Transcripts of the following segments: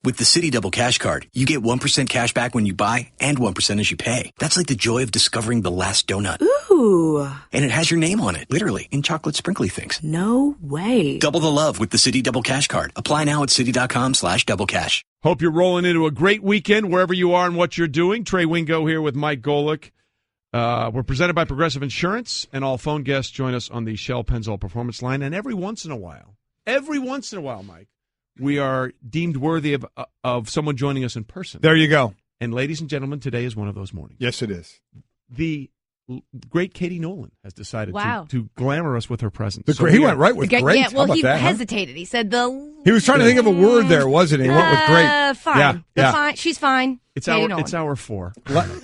With the Citi Double Cash Card, you get 1% cash back when you buy and 1% as you pay. That's like the joy of discovering the last donut. Ooh. And it has your name on it, literally, in chocolate sprinkly things. No way. Double the love with the Citi Double Cash Card. Apply now at Citi.com/doublecash. Hope you're rolling into a great weekend wherever you are and what you're doing. Trey Wingo here with Mike Golic. We're presented by Progressive Insurance, and all phone guests join us on the Shell Pennzoil Performance Line. And every once in a while, Mike, we are deemed worthy of someone joining us in person. There you go. And ladies and gentlemen, today is one of those mornings. Yes, it is. The great Katie Nolan has decided Wow. to glamour us with her presence. He went right with great. Yeah, well, How about he that, huh? hesitated. He said He was trying to think of a word there, wasn't he? He went with great. Fine. Yeah. Fine. She's fine. It's Katie hour Nolan. 4.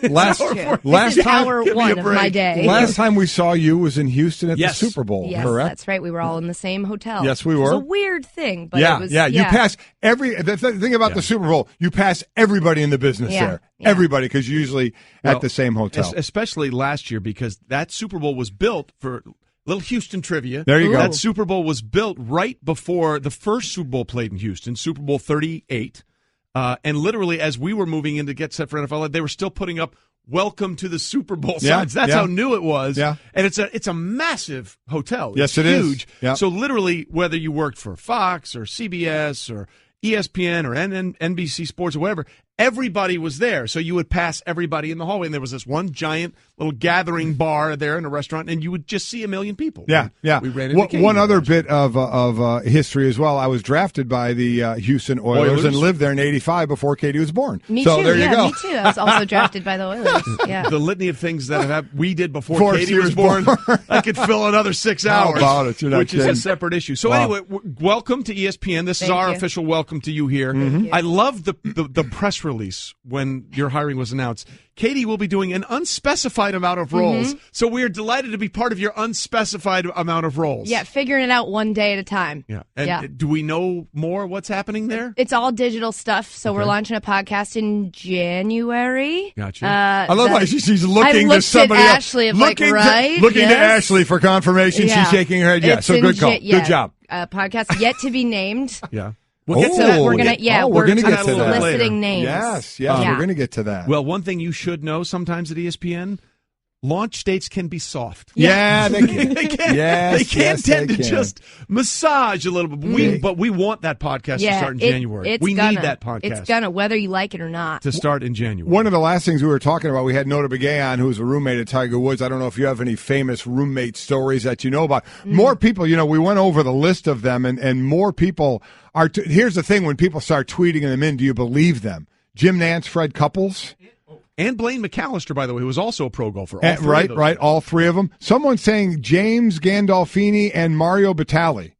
Last This is time, hour one of my day. last time we saw you was in Houston at Yes. the Super Bowl, Yes, correct? that's right. We were all in the same hotel. Yes, we It were. was a weird thing, but Yeah, it was, You pass the thing about the Super Bowl, you pass everybody in the business there. Yeah. Everybody, because you're usually at the same hotel. Especially last year, because that Super Bowl was built for little Houston trivia. There you go. That Super Bowl was built right before the first Super Bowl played in Houston, Super Bowl 38. And literally, as we were moving in to get set for NFL, they were still putting up "Welcome to the Super Bowl" signs. That's how new it was. Yeah. And it's a massive hotel. Yes, it's it is. huge. Yeah. So literally, whether you worked for Fox or CBS or ESPN or NBC Sports or whatever, everybody was there. So you would pass everybody in the hallway, and there was this one giant little gathering bar there in a restaurant, and you would just see a million people. Yeah. We ran into Katie one other last bit of history as well. I was drafted by the Houston Oilers and lived there in '85 before Katie was born. Me so too. there you go. Me too. I was also drafted by the Oilers. Yeah. The litany of things that we did before Before Katie she was born, I could fill another 6 How hours. about it? You're not which is kidding. a separate issue. So Wow. anyway, welcome to ESPN. This is Thank our you. official welcome to you here. Mm-hmm. I love the press release when your hiring was announced. Katie will be doing an unspecified amount of roles. So we are delighted to be part of your unspecified amount of roles. Yeah, figuring it out one day at a time. Yeah. And do we know more what's happening there? It's all digital stuff, so we're launching a podcast in January. Gotcha. I love how she's looking I looked to somebody at else. Ashley, I'm looking like, right? looking to Yes. Ashley for confirmation. Yeah. She's shaking her head. Yeah, It's so in good call. yeah. Good job. Podcast yet to be named. Yeah. We'll get to that. We're gonna, we're gonna get to that soliciting names. Yes, Yeah. we're going to get to that. Well, one thing you should know sometimes at ESPN, launch dates can be soft. Yeah, they can. They can. Yes, they can yes, tend they to can. just massage a little bit. But we want that podcast to start in January. We need that podcast. It's gonna, whether you like it or not. to start in January. One of the last things we were talking about, we had Nota Begay on, who was a roommate at Tiger Woods. I don't know if you have any famous roommate stories that you know about. More people, we went over the list of them, and more people are. Here's the thing: when people start tweeting them in, do you believe them? Jim Nantz, Fred Couples. And Blaine McAllister, by the way, who was also a pro golfer. All three of those. Right, all three of them. Someone's saying James Gandolfini and Mario Batali.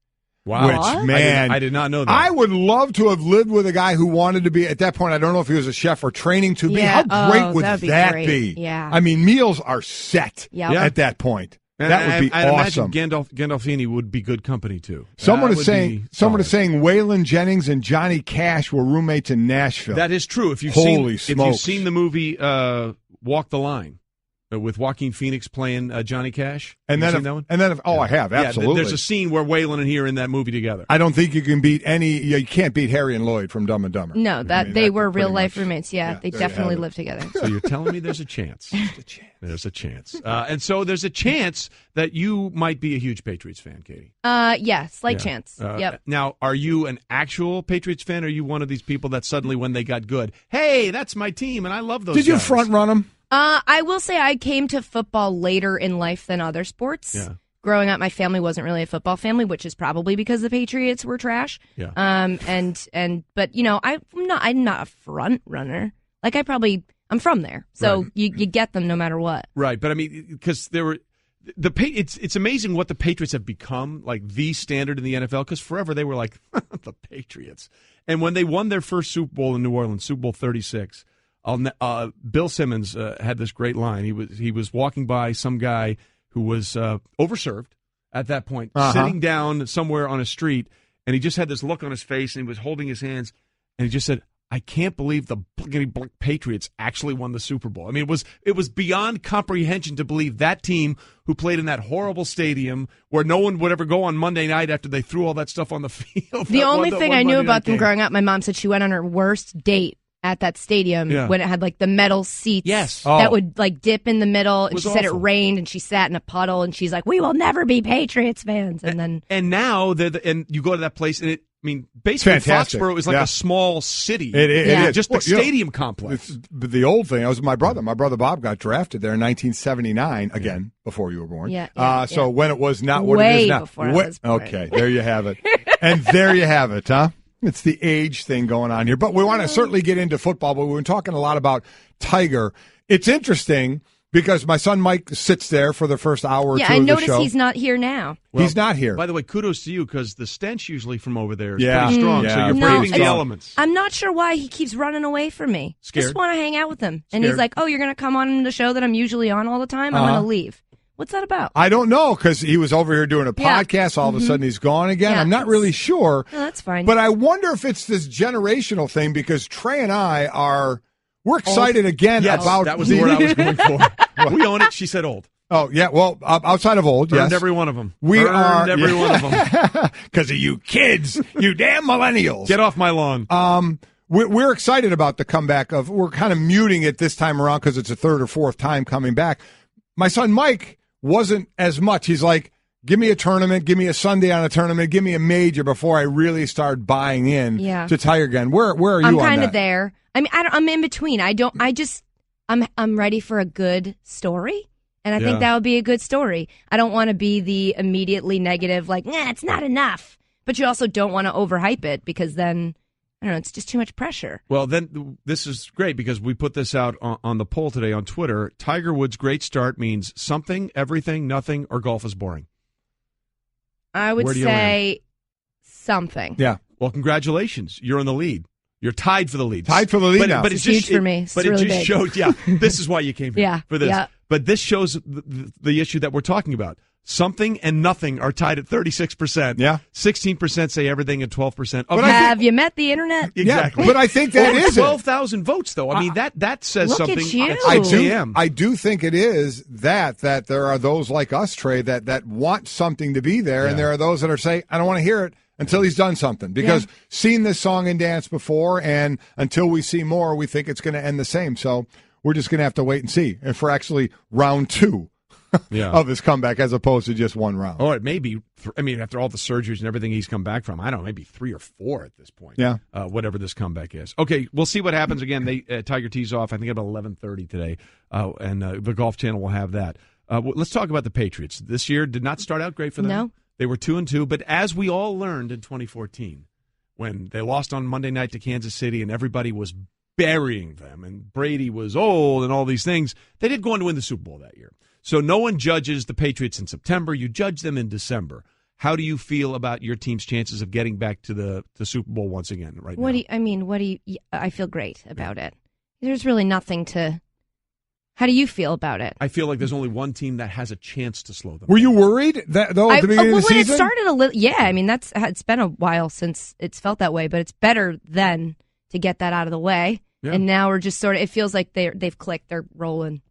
Wow. Which, man, I did not know that. I would love to have lived with a guy who wanted to be, at that point, I don't know if he was a chef or training to be. Yeah. How great would that'd be that great. be? Yeah. I mean, meals are set Yep. Yeah. at that point. And That would be I'd awesome. imagine Gandolfini would be good company, too. Someone That is would be saying solid. Waylon Jennings and Johnny Cash were roommates in Nashville. That is true. If you've Holy seen smokes. the movie Walk the Line with Joaquin Phoenix playing Johnny Cash, and Have then, you seen that one? I have, absolutely. Yeah, there's a scene where Waylon and he are in that movie together. I don't think you can beat you can't beat Harry and Lloyd from Dumb and Dumber. No, they that's were pretty real life much- roommates. Yeah, they there you definitely have it. live together. So you're telling me there's a chance. There's a chance. And so there's a chance that you might be a huge Patriots fan, Katie. Yeah, slight Yeah. chance. Yep. Now, are you an actual Patriots fan, or are you one of these people that suddenly, when they got good, hey, that's my team, and I love those Did you guys? front run them? I will say I came to football later in life than other sports. Yeah. Growing up, my family wasn't really a football family, which is probably because the Patriots were trash. Yeah. But I'm not a front runner. Like I'm from there, so Right. you get them no matter what. Right, but I mean, because there were it's amazing what the Patriots have become, like the standard in the NFL. Because forever they were like the Patriots, and when they won their first Super Bowl in New Orleans, Super Bowl 36. Bill Simmons had this great line. He was walking by some guy who was overserved at that point, sitting down somewhere on a street, and he just had this look on his face, and he was holding his hands, and he just said, I can't believe the Patriots actually won the Super Bowl. I mean, it was beyond comprehension to believe that team who played in that horrible stadium where no one would ever go on Monday night after they threw all that stuff on the field. The only thing I knew about them growing up, my mom said she went on her worst date at that stadium when it had like the metal seats that would like dip in the middle, and she said it rained and she sat in a puddle and she's like, we will never be Patriots fans. And now and you go to that place and basically Foxborough is like a small city. It is. Just the stadium complex. The old thing, it was my brother. My brother Bob got drafted there in 1979, again, before you were born. So when it was not what it is now. Before I was born. Okay, there you have it. And there you have it, huh? It's the age thing going on here. But we want to certainly get into football, but we've been talking a lot about Tiger. It's interesting because my son Mike sits there for the first hour or two of the show. Yeah, I notice he's not here now. Well, he's not here. By the way, kudos to you because the stench usually from over there is pretty strong, so you're braving the elements. I'm not sure why he keeps running away from me. Scared? Just want to hang out with him. And he's like, oh, you're going to come on the show that I'm usually on all the time? I'm going to leave. What's that about? I don't know, because he was over here doing a podcast. All of a sudden, he's gone again. I'm not really sure. No, that's fine. But I wonder if it's this generational thing, because Trey and I we're excited again about... that was the word I was going for. We own it. She said old. Oh, yeah. Well, outside of old, Earned every one of them. Earned every one of them. Because of you kids, you damn millennials. Get off my lawn. We're excited about the comeback of... We're kind of muting it this time around because it's a third or fourth time coming back. My son Mike wasn't as much. He's like, give me a tournament, give me a Sunday on a tournament, give me a major before I really start buying in to Tiger again. Where are you on that? I'm kind of there. I mean, I'm in between. I'm ready for a good story, and I think that would be a good story. I don't want to be the immediately negative, like, nah, it's not enough. But you also don't want to overhype it because then, I don't know, it's just too much pressure. Well, then this is great because we put this out on the poll today on Twitter. Tiger Woods' great start means something, everything, nothing, or golf is boring. I would say something. Yeah. Well, congratulations. You're in the lead. You're tied for the lead. Tied for the lead now. But it's huge for me. But it just shows, this is why you came here for this. Yeah. But this shows the issue that we're talking about. Something and nothing are tied at 36%. Yeah. 16% say everything and 12%. But have you met the internet? Exactly. Yeah, but I think that is 12,000 votes, though. I mean, that says look something. At you. I do think it is that there are those like us, Trey, that want something to be there, and there are those that are saying, I don't want to hear it until he's done something. Because seen this song and dance before, and until we see more, we think it's going to end the same. So we're just going to have to wait and see. And for actually round two of his comeback as opposed to just one round. Or it may be, after all the surgeries and everything he's come back from, I don't know, maybe 3 or 4 at this point. Yeah. Whatever this comeback is. Okay, we'll see what happens. Again, Tiger tees off, I think, about 11:30 today, and the Golf Channel will have that. Let's talk about the Patriots. This year did not start out great for them. No. They were 2-2, but as we all learned in 2014, when they lost on Monday night to Kansas City and everybody was burying them and Brady was old and all these things, they did go on to win the Super Bowl that year. So no one judges the Patriots in September. You judge them in December. How do you feel about your team's chances of getting back to the Super Bowl once again now? I feel great about it. There's really nothing to... How do you feel about it? I feel like there's only one team that has a chance to slow them. Were you worried at the beginning of the season? It started a little... Yeah, I mean, it's been a while since it's felt that way, but it's better then to get that out of the way. Yeah. And now we're just sort of... It feels like they've clicked. They're rolling.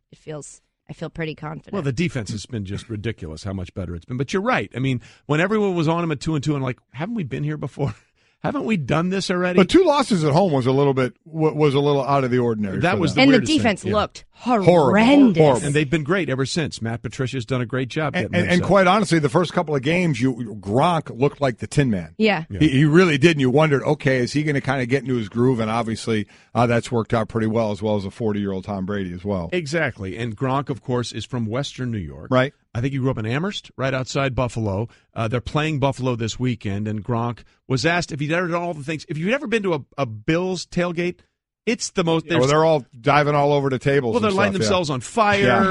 I feel pretty confident. Well, the defense has been just ridiculous how much better it's been. But you're right. I mean, when everyone was on them at 2-2, I'm like, haven't we been here before? Haven't we done this already? But 2 losses at home was a little out of the ordinary. That was and the defense looked horrendous. Horrible. And they've been great ever since. Matt Patricia's done a great job getting them and set. Quite honestly, the first couple of games, Gronk looked like the Tin Man. Yeah. He really did. And you wondered, okay, is he going to kind of get into his groove? And obviously, that's worked out pretty well, as well as a 40-year-old Tom Brady as well. Exactly. And Gronk, of course, is from Western New York. Right. I think he grew up in Amherst, right outside Buffalo. They're playing Buffalo this weekend, and Gronk was asked if he'd ever done all the things. If you'd ever been to a Bills tailgate, it's the most. They're all diving all over the tables. Well, they're lighting themselves on fire.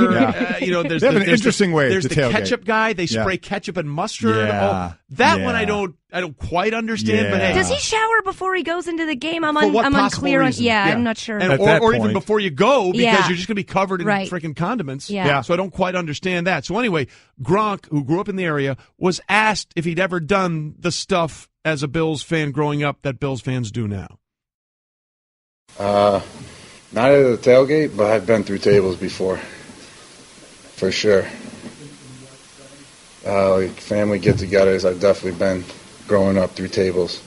There's they have an interesting way. There's to the tailgate. Ketchup guy. They spray ketchup and mustard. Yeah. One I don't quite understand. Yeah. But hey, does he shower before he goes into the game? I'm what unclear on. reason? Yeah, I'm not sure. Or even before you go, because you're just going to be covered in Right. freaking condiments. Yeah. So I don't quite understand that. So anyway, Gronk, who grew up in the area, was asked if he'd ever done the stuff as a Bills fan growing up that Bills fans do now. Not at the tailgate, but I've been through tables before, for sure. Like family get-togethers, I've definitely been growing up through tables.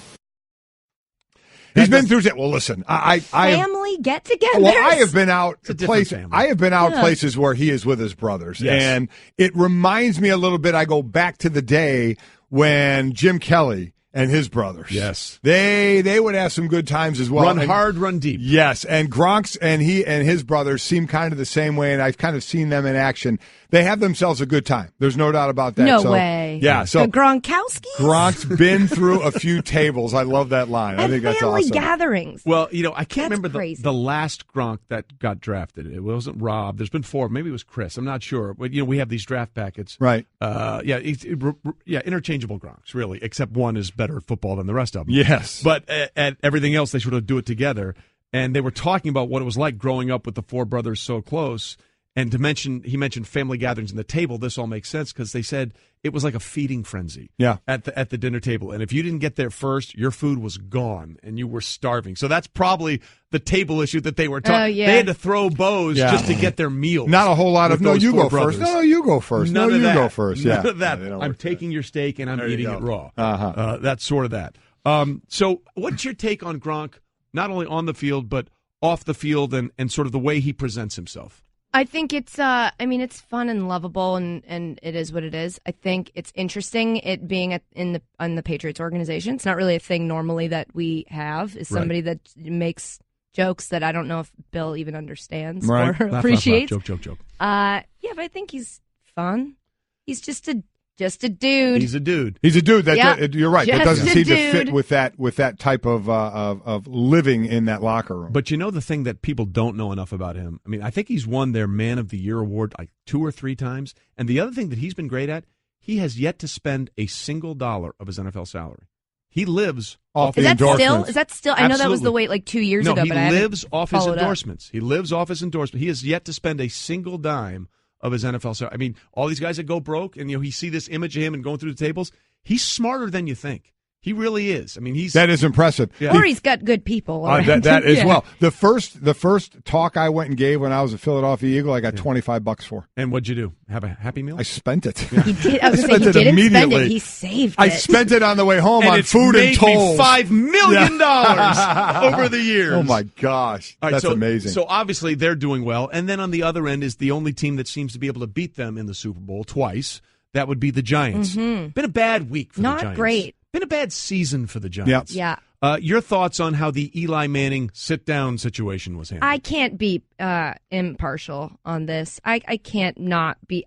He's been through. Well, listen, I family get-togethers. Well, I have been out places. I have been out places where he is with his brothers, and it reminds me a little bit. I go back to the day when Jim Kelly and his brothers. Yes. They would have some good times as well. Run hard, run deep. Yes, and Gronk's and he and his brothers seem kind of the same way, and I've kind of seen them in action. They have themselves a good time. There's no doubt about that. No way. Yeah, so the Gronkowskis? Gronk's been through a few tables. I love that line. I think that's awesome. Family gatherings. Well, I can't remember crazy. the last Gronk that got drafted. It wasn't Rob. There's been 4. Maybe it was Chris. I'm not sure. But, we have these draft packets. Right. Interchangeable Gronks, really, except one is better at football than the rest of them. Yes. But at everything else, they sort of do it together. And they were talking about what it was like growing up with the 4 brothers so close. And he mentioned family gatherings and the table. This all makes sense because they said it was like a feeding frenzy at the dinner table. And if you didn't get there first, your food was gone and you were starving. So that's probably the table issue that they were talking. They had to throw bows just to get their meals. Not a whole lot of, no, you go brothers. first. No, you go first. None of that. You go first. None of that. I'm taking your steak and I'm eating it raw. That's sort of that. So what's your take on Gronk, not only on the field, but off the field and sort of the way he presents himself? I think it's it's fun and lovable, and it is what it is. I think it's interesting it being in the Patriots organization. It's not really a thing normally that we have, is somebody that makes jokes that I don't know if Bill even understands or appreciates. Joke. But I think he's fun. He's just a dude. He's a dude. He's a dude. You're right. That doesn't seem dude. to fit with that type of living in that locker room. But the thing that people don't know enough about him, I think he's won their Man of the Year award like 2 or 3 times. And the other thing that he's been great at, he has yet to spend a single dollar of his NFL salary. He lives off the endorsements. Is that still? I know that was the way like 2 years ago. No, but he lives off his endorsements. He lives off his endorsement. He has yet to spend a single dime of his NFL salary. All these guys that go broke, and you see this image of him and going through the tables. He's smarter than you think. He really is. That is impressive. Yeah. Or he's got good people. That as well. The first talk I went and gave when I was a Philadelphia Eagle, I got $25 for. And what'd you do? Have a Happy Meal? I spent it. He did. I was going to say, he didn't spend it. He saved it. I spent it on the way home on food and tolls. $5 million over the years. Oh my gosh, that's amazing. So obviously they're doing well, and then on the other end is the only team that seems to be able to beat them in the Super Bowl twice. That would be the Giants. Mm-hmm. Been a bad week for the Giants. Not great. Been a bad season for the Giants. Yeah. Your thoughts on how the Eli Manning sit-down situation was handled? I can't be impartial on this. I can't not be.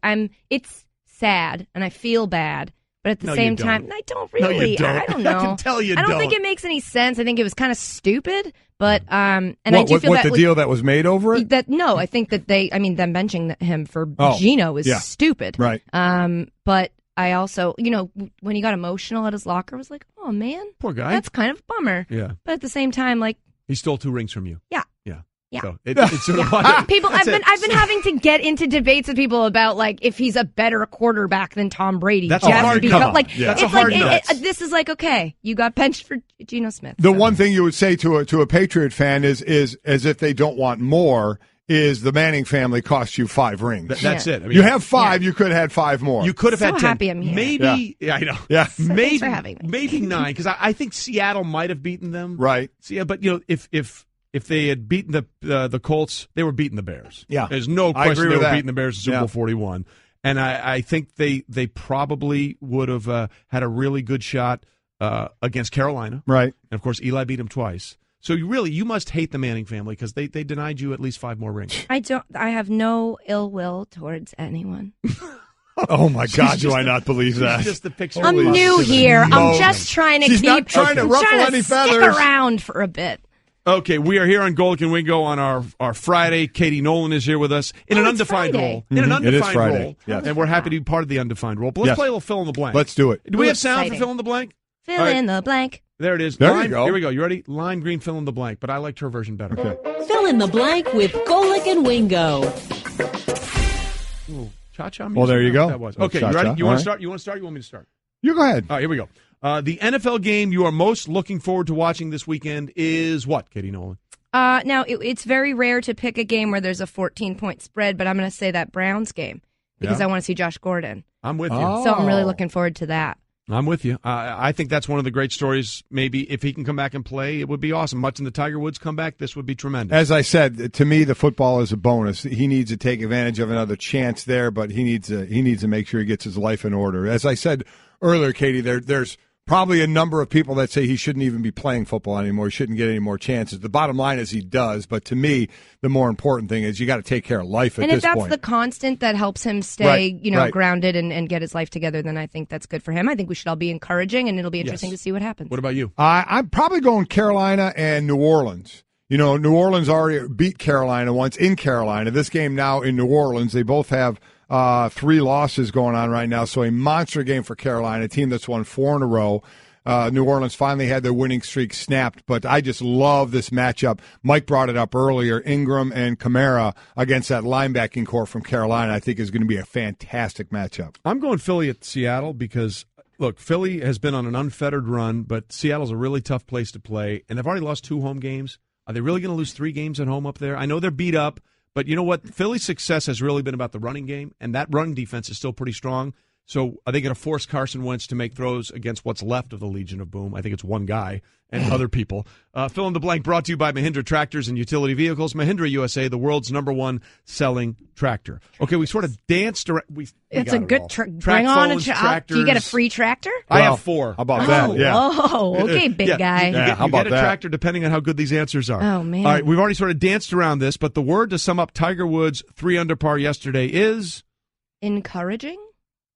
It's sad, and I feel bad. But at the same time, I don't really. No, you don't. I don't know. I can tell you I don't think it makes any sense. I think it was kind of stupid. But I do feel that the deal that was made over it. I think that them benching him for Geno is stupid. Right. But I also, when he got emotional at his locker, I was like, oh man, poor guy. That's kind of a bummer. Yeah. But at the same time, he stole 2 rings from you. Yeah. Yeah. So it's sort of people. I've been having to get into debates with people about if he's a better quarterback than Tom Brady. That's a hard nut. That's a hard nut. This is okay. You got benched for Geno Smith. The one thing you would say to a Patriot fan is as if they don't want more. Is the Manning family cost you 5 rings? That's it. You have 5. You could have had 5 more. You could have had 10. Happy I'm here. Maybe. Yeah, I know. Yeah. Thanks for having me. Maybe 9 because I think Seattle might have beaten them. Right. So, yeah, but if they had beaten the Colts, they were beating the Bears. Yeah. There's no question they were that. beating the Bears in Super Bowl 41. And I think they probably would have had a really good shot against Carolina. Right. And, of course, Eli beat them twice. So you must hate the Manning family because they denied you at least 5 more rings. I have no ill will towards anyone. Oh my God! Do I not believe that? Just the picture. I'm new here. I'm just trying to She's not trying to ruffle any feathers. Stick around for a bit. Okay, we are here on Golic and Wingo on our Friday. Katie Nolan is here with us in an undefined Friday. role. In an undefined role. Yes. And we're happy to be part of the undefined role. But let's play a little fill in the blank. Let's do it. Do we have sound for fill in the blank? Fill in the blank. There it is. There you go. Here we go. You ready? Lime green fill in the blank. But I liked her version better. Okay. Fill in the blank with Golic and Wingo. Ooh, cha-cha music. Well, there you go. That was. Okay, you ready? You want to start? You want to start? You want me to start? You go ahead. All right, here we go. The NFL game you are most looking forward to watching this weekend is what, Katie Nolan? Now, it's very rare to pick a game where there's a 14-point spread, but I'm going to say that Browns game because I want to see Josh Gordon. I'm with you. So I'm really looking forward to that. I'm with you. I think that's one of the great stories. Maybe if he can come back and play, it would be awesome. Much in the Tiger Woods comeback, this would be tremendous. As I said, to me, the football is a bonus. He needs to take advantage of another chance there, but he needs to make sure he gets his life in order. As I said earlier, Katie, there's probably a number of people that say he shouldn't even be playing football anymore. He shouldn't get any more chances. The bottom line is he does, but to me, the more important thing is you got to take care of life at this point. And if that's the constant that helps him stay, grounded and get his life together, then I think that's good for him. I think we should all be encouraging, and it'll be interesting to see what happens. What about you? I'm probably going Carolina and New Orleans. New Orleans already beat Carolina once in Carolina. This game now in New Orleans, they both have 3 losses going on right now, so a monster game for Carolina, a team that's won 4 in a row. New Orleans finally had their winning streak snapped, but I just love this matchup. Mike brought it up earlier. Ingram and Kamara against that linebacking core from Carolina, I think is going to be a fantastic matchup. I'm going Philly at Seattle because, look, Philly has been on an unfettered run, but Seattle's a really tough place to play, and they've already lost 2 home games. Are they really going to lose 3 games at home up there? I know they're beat up, but you know what? Philly's success has really been about the running game, and that running defense is still pretty strong. So are they going to force Carson Wentz to make throws against what's left of the Legion of Boom? I think it's one guy and other people. Fill in the blank brought to you by Mahindra Tractors and Utility Vehicles. Mahindra USA, the world's #1 selling tractor. Okay, we sort of danced around. It's a good bring on a tractor. Do you get a free tractor? I have 4. How about that? Yeah. Oh, okay, big guy. You get, how about a tractor depending on how good these answers are. Oh, man. All right, we've already sort of danced around this, but the word to sum up Tiger Woods' 3 under par yesterday is? Encouraging?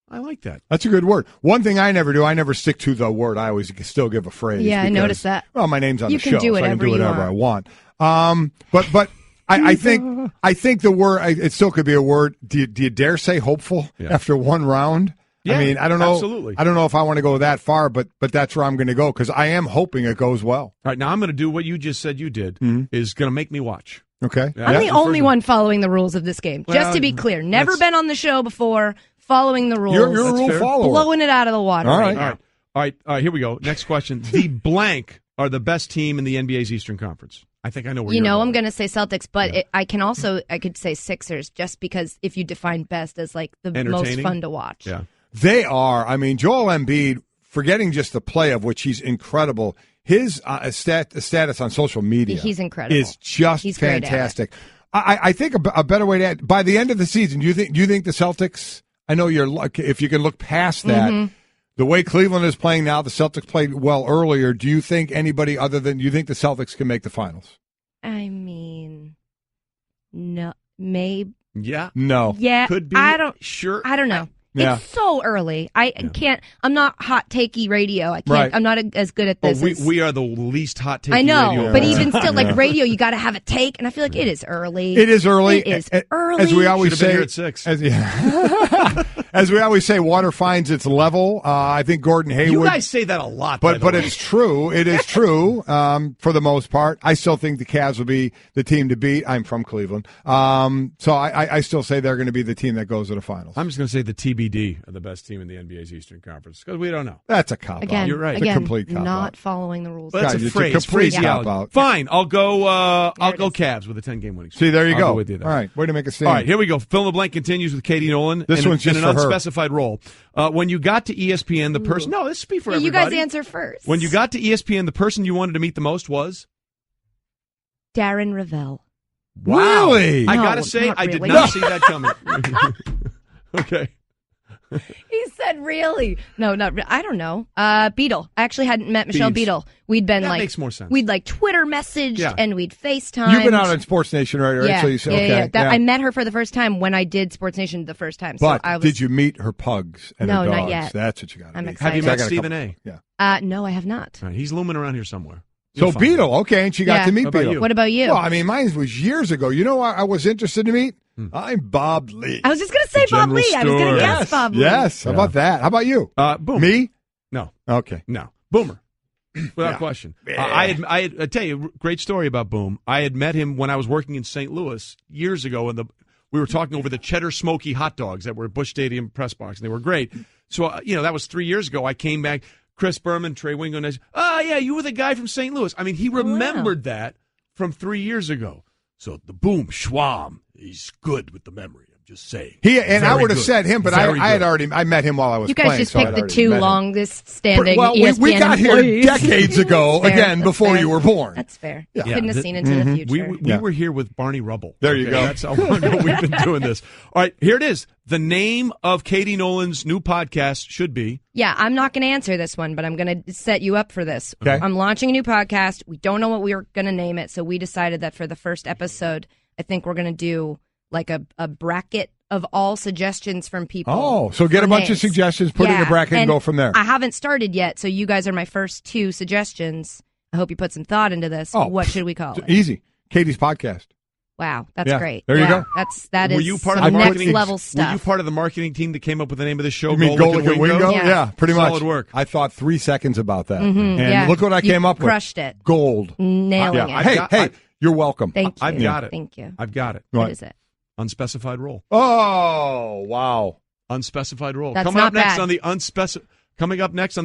I like that. That's a good word. One thing I never do, I never stick to the word. I always still give a phrase. Yeah, I noticed that. Well, my name's on you the show, do so I can do whatever I want. But I think the word, it still could be a word. Do you dare say hopeful after one round? Yeah, I mean, I don't know. Absolutely. I don't know if I want to go that far, but that's where I'm going to go because I am hoping it goes well. All right, now I'm going to do what you just said you did, is going to make me watch. Okay. I'm the only one following the rules of this game. Just to be clear, never been on the show before, following the rules. You're a rule follower. Blowing it out of the water All right right. now. All right, here we go. Next question. The blank are the best team in the NBA's Eastern Conference. I think I know where you're going. I'm going to say Celtics, but I could say Sixers just because if you define best as like the most fun to watch. Yeah. They are. I mean, Joel Embiid, forgetting just the play of which he's incredible, his status on social media he's incredible. Is just fantastic. I think a better way to add, by the end of the season, do you think the Celtics, I know if you can look past that, the way Cleveland is playing now, the Celtics played well earlier. Do you think anybody other than you think the Celtics can make the finals? I mean, no, maybe. Yeah. No. Yeah. Could be. I don't know. Yeah. It's so early. I can't. I'm not hot takey radio. I can't. Right. I'm not as good at this. We are the least hot takey I know, radio. but even still, like radio, you got to have a take, and I feel like it is early. It is early. It is early. As we always say, here at 6. As we always say, water finds its level. I think Gordon Hayward. You guys say that a lot, but it's true. It is true for the most part. I still think the Cavs will be the team to beat. I'm from Cleveland, so I still say they're going to be the team that goes to the finals. I'm just going to say the TBD are the best team in the NBA's Eastern Conference because we don't know. That's a cop-out. Again, You're right. It's a complete cop-out. Not following the rules. Well, that's God, a it's phrase. a complete Phraseology. cop-out. Fine, I'll go. I'll go Cavs with a 10-game winning streak. See, there you I'll go. with you there. All right, way to make a stand. All right, here we go. Fill in the blank continues with Katie Nolan. This one's just in for an her. unspecified role. When you got to ESPN, the person. No, this is for everybody. You guys answer first. When you got to ESPN, the person you wanted to meet the most was Darren Ravel. Wow. Really? I No, gotta say, not I did really. not see that coming. Okay. He said, "Really? No, not. I don't know. Beetle. I actually hadn't met Michelle Beads. Beetle. We'd been That makes more sense. We'd like Twitter messaged and we'd FaceTime. You've been out on Sports Nation, right? Yeah, So you say, okay. yeah. I met her for the first time when I did Sports Nation the first time. But so I was, did you meet her pugs and No, her dogs? not yet. That's what you got to I'm meet. excited. Have you So met I got a Stephen A? Yeah. No, I have not. All right, he's looming around here somewhere. So You'll find Beetle, okay, and she got Yeah. to meet What about Beetle. you? What about you? Well, I mean, mine was years ago. You know what I was interested to meet? I'm Bob Lee. I was just gonna say Bob General Lee. I was gonna Store. guess Bob Lee. Yes. How about that? How about you? Boomer. Me? No, Okay. no. Boomer. Without Yeah. question. I tell you, great story about Boom. I had met him when I was working in St. Louis years ago, and we were talking over the cheddar smoky hot dogs that were at Busch Stadium press box, and they were great. So, that was 3 years ago. I came back, Chris Berman, Trey Wingo, and I said, oh, yeah, you were the guy from St. Louis. I mean, he remembered that from 3 years ago. So the boom, Schwam, he's good with the memory. I'm just saying. I would have said him, but I met him while I was You playing. guys just picked the two longest standing Well, ESPN we got here employees. decades ago, again, before you were born. That's fair. Yeah. Couldn't have seen into the future. We were here with Barney Rubble. There you go. That's how long ago we've been doing this. All right, here it is. The name of Katie Nolan's new podcast should be. Yeah, I'm not going to answer this one, but I'm going to set you up for this. Okay. I'm launching a new podcast. We don't know what we were going to name it, so we decided that for the first episode, I think we're going to do like a bracket of all suggestions from people. Oh, so get a bunch of suggestions, put it in a bracket, and go from there. I haven't started yet, so you guys are my first two suggestions. I hope you put some thought into this. Oh, what should we call it? Easy. Katie's podcast. Wow, that's great. There you go. That is Were you part of some the marketing next level stuff. Were you part of the marketing team that came up with the name of the show? You mean Golic and Wingo? Yeah. Pretty much. Solid work. I thought 3 seconds about that. Mm-hmm, and look what I came up with. Crushed it. Gold. Nailing it. Hey, you're welcome. Thank you. I've got it. Thank you. I've got it. What is it? Unspecified role. Oh, wow. Unspecified role. That's Coming not up next bad. on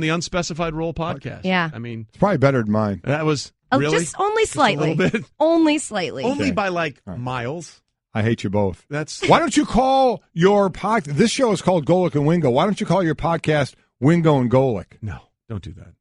the Unspecified Role podcast. Yeah. I mean, It's probably better than mine. that was really Just only slightly. Just a little bit. Only slightly. Only by like miles. I hate you both. That's Why don't you call your podcast? This show is called Golic and Wingo. Why don't you call your podcast Wingo and Golic? no. Don't do that.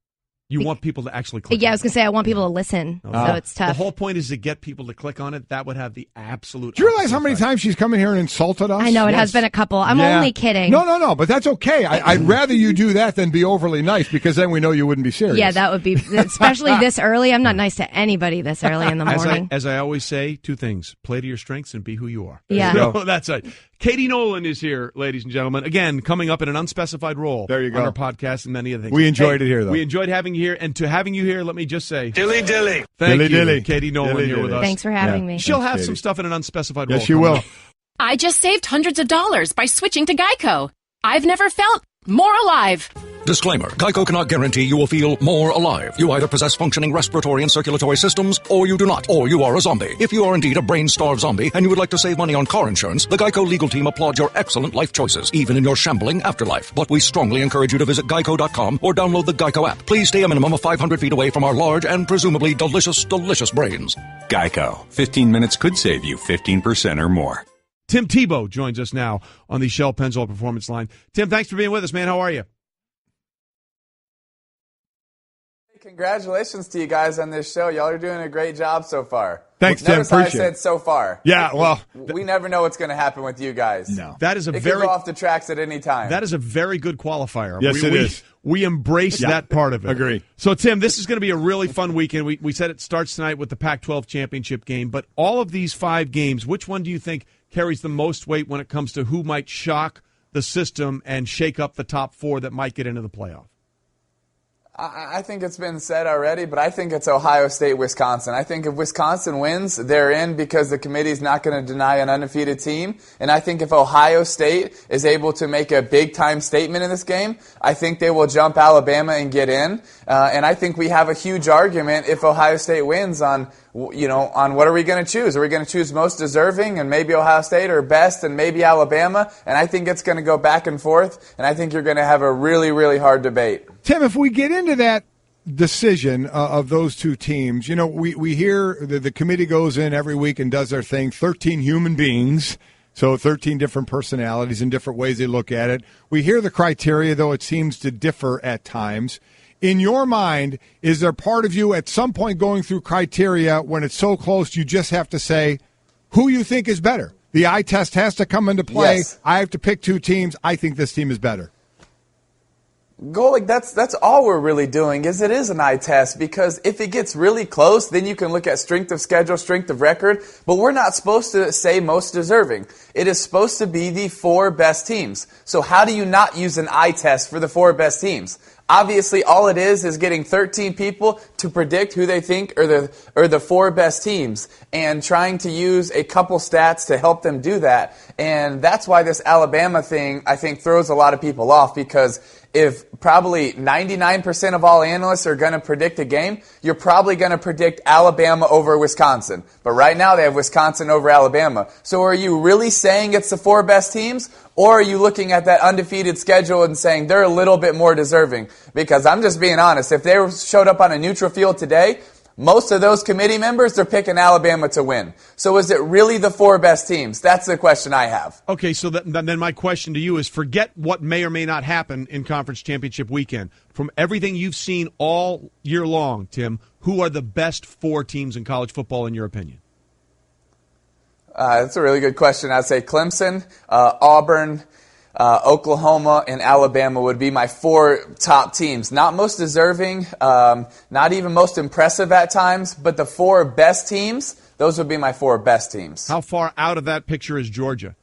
You want people to actually click. Yeah, I on was going to say, I want people to listen, so it's tough. The whole point is to get people to click on it. That would have the absolute. Do you realize opposite how many effect. times she's come in here and insulted us? I know, it Yes. has been a couple. I'm Yeah. only kidding. No, but that's okay. I'd rather you do that than be overly nice, because then we know you wouldn't be serious. Yeah, that would be, especially this early. I'm not nice to anybody this early in the morning. As I always say, two things: play to your strengths and be who you are. Yeah. So that's right. Katie Nolan is here, ladies and gentlemen. Again, coming up in an unspecified role. There you go. On our podcast and many other things. We enjoyed it here, though. We enjoyed having you here, and to having you here, let me just say, Dilly dilly. thank Dilly you, dilly. Katie Nolan, Dilly here with dilly. us. Thanks for having me. She'll Thanks, have Katie. some stuff in an unspecified role. Yes, she coming will. up. I just saved hundreds of dollars by switching to Geico. I've never felt more alive. Disclaimer. Geico cannot guarantee you will feel more alive. You either possess functioning respiratory and circulatory systems, or you do not, or you are a zombie. If you are indeed a brain-starved zombie and you would like to save money on car insurance, the Geico legal team applauds your excellent life choices, even in your shambling afterlife. But we strongly encourage you to visit geico.com or download the Geico app. Please stay a minimum of 500 feet away from our large and presumably delicious, delicious brains. Geico. 15 minutes could save you 15% or more. Tim Tebow joins us now on the Shell Pennzoil Performance Line. Tim, thanks for being with us, man. How are you? Congratulations to you guys on this show. Y'all are doing a great job so far. Thanks, Tim. Notice how I Appreciate said it. so far. Yeah, well. We never know what's going to happen with you guys. No. That is a It very can go off the tracks at any time. That is a very good qualifier. Yes, it is. We embrace that part of it. Agree. So, Tim, this is going to be a really fun weekend. We said it starts tonight with the Pac-12 championship game, but all of these 5 games, which one do you think carries the most weight when it comes to who might shock the system and shake up the top 4 that might get into the playoff? I think it's been said already, but I think it's Ohio State, Wisconsin. I think if Wisconsin wins, they're in because the committee's not going to deny an undefeated team. And I think if Ohio State is able to make a big-time statement in this game, I think they will jump Alabama and get in. And I think we have a huge argument if Ohio State wins on what are we going to choose? Are we going to choose most deserving and maybe Ohio State, or best and maybe Alabama? And I think it's going to go back and forth, and I think you're going to have a really, really hard debate. Tim, if we get into that decision of those two teams, we hear the committee goes in every week and does their thing, 13 human beings, so 13 different personalities and different ways they look at it. We hear the criteria, though it seems to differ at times. In your mind, is there part of you at some point going through criteria when it's so close you just have to say who you think is better? The eye test has to come into play. Yes. I have to pick 2 teams. I think this team is better. Golic, that's all we're really doing is it is an eye test, because if it gets really close, then you can look at strength of schedule, strength of record, but we're not supposed to say most deserving. It is supposed to be the 4 best teams. So how do you not use an eye test for the 4 best teams? Obviously, all it is getting 13 people to predict who they think are the 4 best teams, and trying to use a couple stats to help them do that. And that's why this Alabama thing, I think, throws a lot of people off, because if probably 99% of all analysts are going to predict a game, you're probably going to predict Alabama over Wisconsin. But right now they have Wisconsin over Alabama. So are you really saying it's the 4 best teams? Or are you looking at that undefeated schedule and saying they're a little bit more deserving? Because I'm just being honest. If they showed up on a neutral field today, Most of those committee members are picking Alabama to win. So is it really the 4 best teams? That's the question I have. Okay, so then my question to you is, forget what may or may not happen in conference championship weekend. From everything you've seen all year long, Tim, who are the best 4 teams in college football in your opinion? That's a really good question. I'd say Clemson, Auburn, Oklahoma, and Alabama would be my 4 top teams. Not most deserving, not even most impressive at times, but the 4 best teams, those would be my 4 best teams. How far out of that picture is Georgia?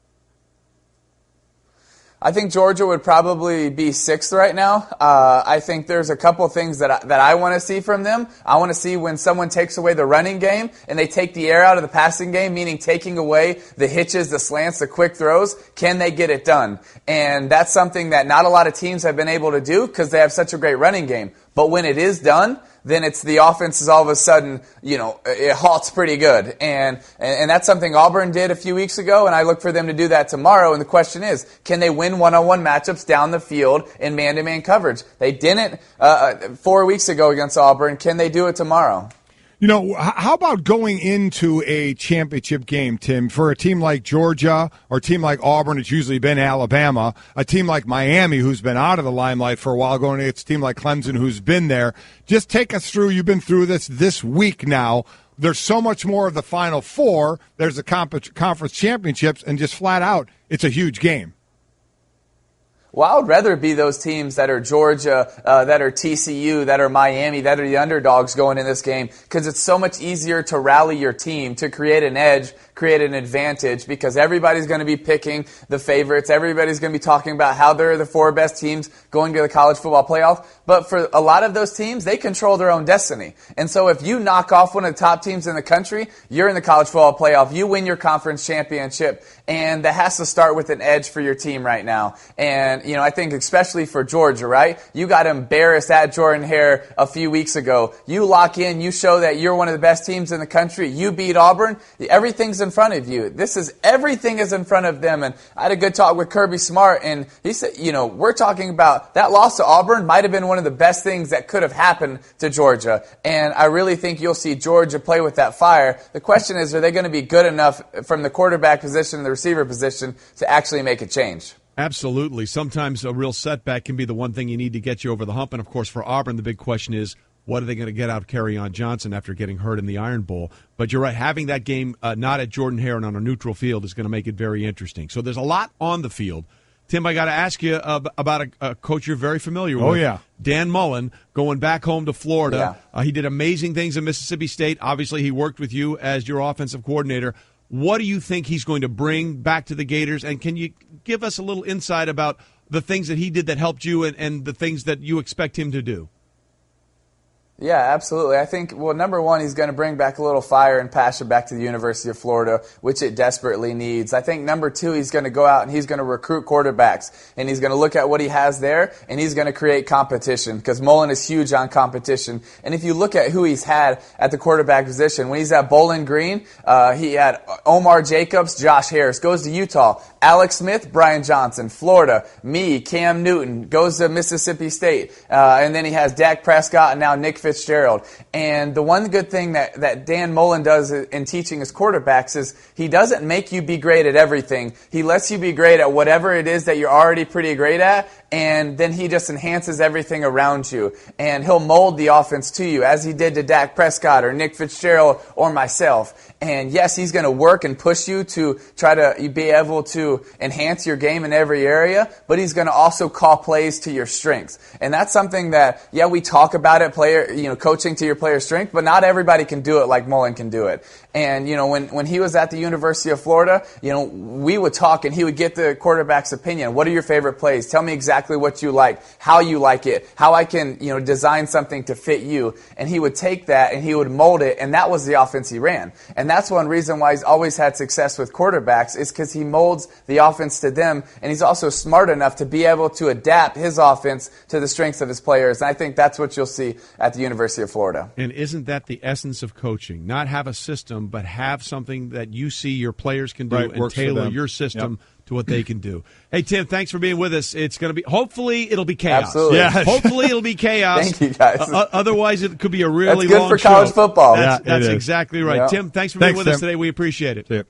I think Georgia would probably be 6th right now. I think there's a couple things that I want to see from them. I want to see when someone takes away the running game and they take the air out of the passing game, meaning taking away the hitches, the slants, the quick throws. Can they get it done? And that's something that not a lot of teams have been able to do because they have such a great running game. But when it is done, then it's the offense is all of a sudden, it halts pretty good. And that's something Auburn did a few weeks ago, and I look for them to do that tomorrow. And the question is, can they win one-on-one matchups down the field in man-to-man coverage? They didn't 4 weeks ago against Auburn. Can they do it tomorrow? How about going into a championship game, Tim, for a team like Georgia or a team like Auburn? It's usually been Alabama. A team like Miami, who's been out of the limelight for a while, going against a team like Clemson, who's been there. Just take us through. You've been through this week now. There's so much more of the Final Four. There's the conference championships, and just flat out, it's a huge game. Well, I would rather it be those teams that are Georgia, that are TCU, that are Miami, that are the underdogs going in this game, because it's so much easier to rally your team, to create an edge, create an advantage, because everybody's going to be picking the favorites. Everybody's going to be talking about how they're the 4 best teams going to the college football playoff. But for a lot of those teams, they control their own destiny. And so if you knock off one of the top teams in the country, you're in the college football playoff. You win your conference championship. And that has to start with an edge for your team right now. And, I think especially for Georgia, right? You got embarrassed at Jordan-Hare a few weeks ago. You lock in, you show that you're one of the best teams in the country. You beat Auburn. Everything's in front of you. Everything is in front of them. And I had a good talk with Kirby Smart, and he said, we're talking about that loss to Auburn might have been one of the best things that could have happened to Georgia. And I really think you'll see Georgia play with that fire. The question is, are they going to be good enough from the quarterback position and the receiver position to actually make a change? Absolutely. Sometimes a real setback can be the one thing you need to get you over the hump. And, of course, for Auburn, the big question is, what are they going to get out of Kerryon Johnson after getting hurt in the Iron Bowl? But you're right, having that game not at Jordan-Hare and on a neutral field is going to make it very interesting. So there's a lot on the field. Tim, I got to ask you about a coach you're very familiar with. Oh, yeah. Dan Mullen, going back home to Florida. Yeah. He did amazing things at Mississippi State. Obviously, he worked with you as your offensive coordinator. What do you think he's going to bring back to the Gators? And can you give us a little insight about the things that he did that helped you and the things that you expect him to do? Yeah, absolutely. I think, number one, he's going to bring back a little fire and passion back to the University of Florida, which it desperately needs. I think, number two, he's going to go out and he's going to recruit quarterbacks, and he's going to look at what he has there, and he's going to create competition, because Mullen is huge on competition. And if you look at who he's had at the quarterback position, when he's at Bowling Green, he had Omar Jacobs, Josh Harris, goes to Utah, Alex Smith, Brian Johnson, Florida, me, Cam Newton, goes to Mississippi State, and then he has Dak Prescott and now Nick Fitzgerald. And the one good thing that Dan Mullen does in teaching his quarterbacks is he doesn't make you be great at everything. He lets you be great at whatever it is that you're already pretty great at, and then he just enhances everything around you. And he'll mold the offense to you, as he did to Dak Prescott or Nick Fitzgerald or myself. And yes, he's going to work and push you to try to be able to enhance your game in every area, but he's going to also call plays to your strengths. And that's something that, we talk about it, coaching to your player's strength, but not everybody can do it like Mullen can do it. And, when he was at the University of Florida, we would talk and he would get the quarterback's opinion. What are your favorite plays? Tell me exactly what you like, how you like it, how I can, design something to fit you. And he would take that and he would mold it, and that was the offense he ran. And that's one reason why he's always had success with quarterbacks, is because he molds the offense to them, and he's also smart enough to be able to adapt his offense to the strengths of his players. And I think that's what you'll see at the University of Florida. And isn't that the essence of coaching? Not have a system, system, but have something that you see your players can do and works for tailor them. your system to what they can do. Hey, Tim, thanks for being with us. It's going to be, hopefully, it'll be chaos. Absolutely. Yes. Hopefully, it'll be chaos. Thank you, guys. Otherwise, it could be a really That's good long for college show. football. That's exactly right. Yeah. Tim, thanks for being with us Tim. today. We appreciate it.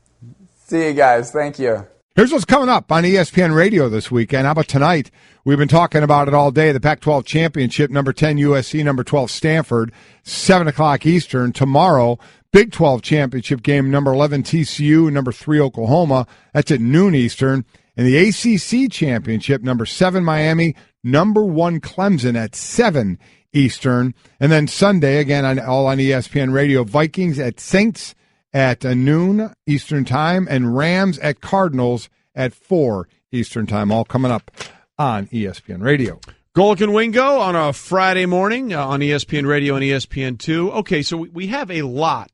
See you guys. Thank you. Here's what's coming up on ESPN Radio this weekend. How about tonight? We've been talking about it all day. The Pac-12 Championship, number 10 USC, number 12 Stanford, 7 o'clock Eastern. Tomorrow, Big 12 Championship game, number 11 TCU, number 3 Oklahoma. That's at noon Eastern. And the ACC Championship, number 7 Miami, number 1 Clemson at 7 Eastern. And then Sunday, again, all on ESPN Radio, Vikings at Saints at noon Eastern Time, and Rams at Cardinals at 4 Eastern Time, all coming up on ESPN Radio. Golic and Wingo on a Friday morning on ESPN Radio and ESPN2. Okay, so we have a lot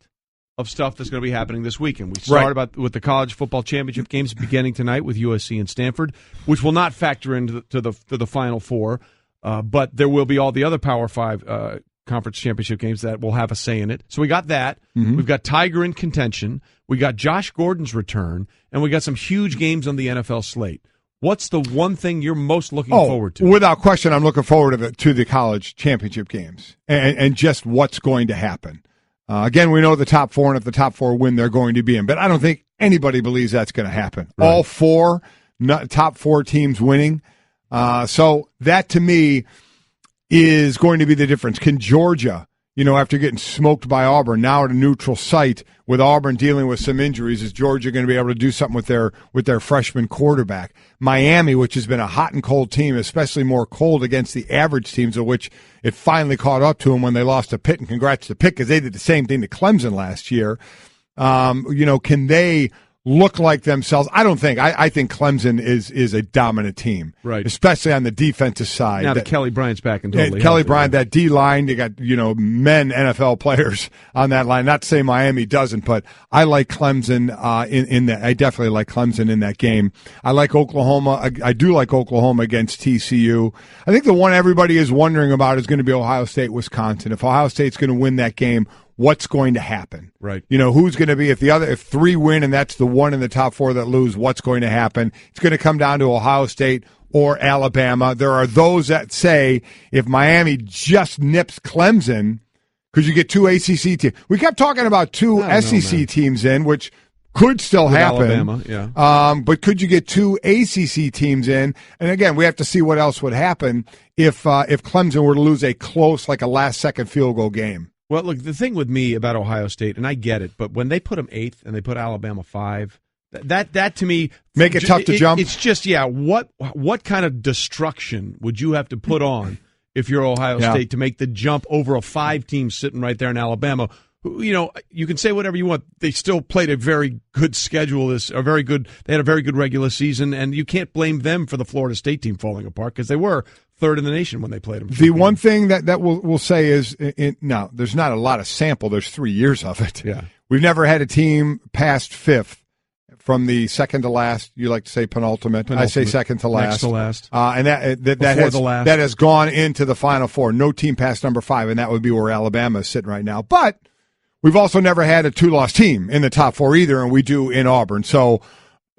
of stuff that's going to be happening this weekend. We start with the college football championship games beginning tonight with USC and Stanford, which will not factor into the Final Four, but there will be all the other Power 5 conference championship games that will have a say in it. So we got that. Mm-hmm. We've got Tiger in contention. We got Josh Gordon's return, and we got some huge games on the NFL slate. What's the one thing you're most looking forward to? Without question, I'm looking forward to the college championship games and just what's going to happen. Again, we know the top 4, and if the top 4 win, they're going to be in. But I don't think anybody believes that's going to happen. Right. All 4 top 4 teams winning. So that, to me, is going to be the difference. Can Georgia, after getting smoked by Auburn, now at a neutral site with Auburn dealing with some injuries, is Georgia going to be able to do something with their freshman quarterback? Miami, which has been a hot and cold team, especially more cold against the average teams, of which it finally caught up to them when they lost to Pitt, and congrats to Pitt because they did the same thing to Clemson last year. Can they look like themselves? I don't think. I think Clemson is a dominant team, right? Especially on the defensive side. Now that Kelly Bryant's back and totally Kelly healthy, Bryant, that D line, they got men NFL players on that line. Not to say Miami doesn't, but I like Clemson in that. I definitely like Clemson in that game. I like Oklahoma. I do like Oklahoma against TCU. I think the one everybody is wondering about is going to be Ohio State, Wisconsin. If Ohio State's going to win that game, what's going to happen? Right. Who's going to be, if 3 win and that's the one in the top 4 that lose, what's going to happen? It's going to come down to Ohio State or Alabama. There are those that say if Miami just nips Clemson, because you get 2 ACC teams. We kept talking about 2 SEC teams in, which could still happen. Alabama, yeah. But could you get 2 ACC teams in? And again, we have to see what else would happen if Clemson were to lose a close, like a last-second field goal game. Well, look, the thing with me about Ohio State, and I get it, but when they put them 8th and they put Alabama 5, that to me make it tough to jump. It's just what kind of destruction would you have to put on if you're Ohio State to make the jump over a 5 team sitting right there in Alabama? You can say whatever you want. They still played a very good schedule. They had a very good regular season, and you can't blame them for the Florida State team falling apart because they were 3rd in the nation when they played them. The one thing that we'll say is, now there's not a lot of sample. There's 3 years of it. Yeah, we've never had a team past 5th from the second to last. You like to say penultimate. I say second to last. Next to last. And that has gone into the Final Four. No team past number 5, and that would be where Alabama is sitting right now. But we've also never had a 2-loss team in the top 4 either, and we do in Auburn. So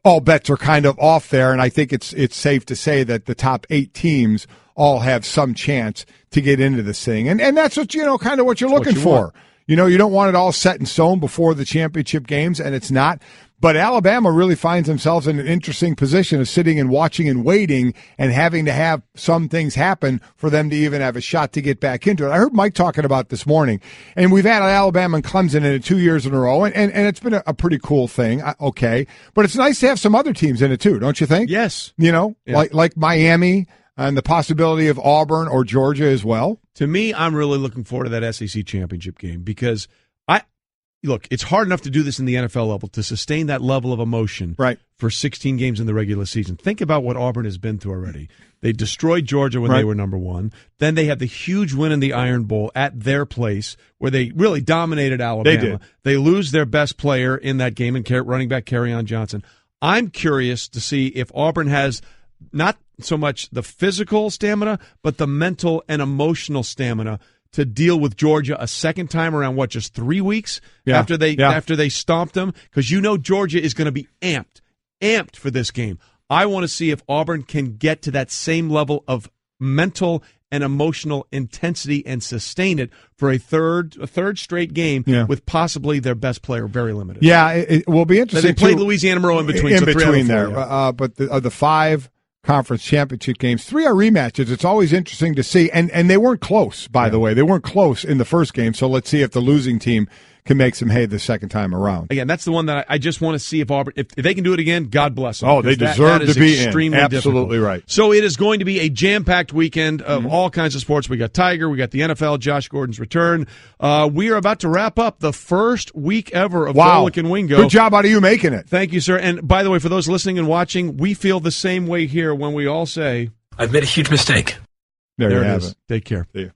all bets are kind of off there, and I think it's safe to say that the top 8 teams all have some chance to get into this thing. And that's what, kind of what you're looking for. You don't want it all set in stone before the championship games, and it's not. But Alabama really finds themselves in an interesting position of sitting and watching and waiting and having to have some things happen for them to even have a shot to get back into it. I heard Mike talking about this morning, and we've had Alabama and Clemson in it 2 years in a row, and it's been a pretty cool thing. Okay. But it's nice to have some other teams in it too, don't you think? Yes. Like Miami and the possibility of Auburn or Georgia as well. To me, I'm really looking forward to that SEC championship game because look, it's hard enough to do this in the NFL level, to sustain that level of emotion for 16 games in the regular season. Think about what Auburn has been through already. They destroyed Georgia when they were number 1. Then they had the huge win in the Iron Bowl at their place where they really dominated Alabama. They did. They lose their best player in that game, and running back Kerryon Johnson. I'm curious to see if Auburn has not so much the physical stamina, but the mental and emotional stamina to deal with Georgia a second time around, just 3 weeks after they stomped them? Because Georgia is going to be amped for this game. I want to see if Auburn can get to that same level of mental and emotional intensity and sustain it for a third straight game with possibly their best player very limited. Yeah, it will be interesting. They played Louisiana Monroe in between. In between there. But the 5 conference championship games, 3 are rematches. It's always interesting to see. And they weren't close, by the way. They weren't close in the first game. So let's see if the losing team can make some hay the second time around. Again, that's the one that I just want to see if Auburn, if they can do it again, God bless them. Oh, they deserve to be in. Absolutely difficult. Right. So it is going to be a jam-packed weekend of all kinds of sports. We got Tiger, we got the NFL, Josh Gordon's return. We are about to wrap up the first week ever of Golic and Wingo. Good job out of you making it. Thank you, sir. And by the way, for those listening and watching, we feel the same way here when we all say, I've made a huge mistake. There you have it. Take care. See you.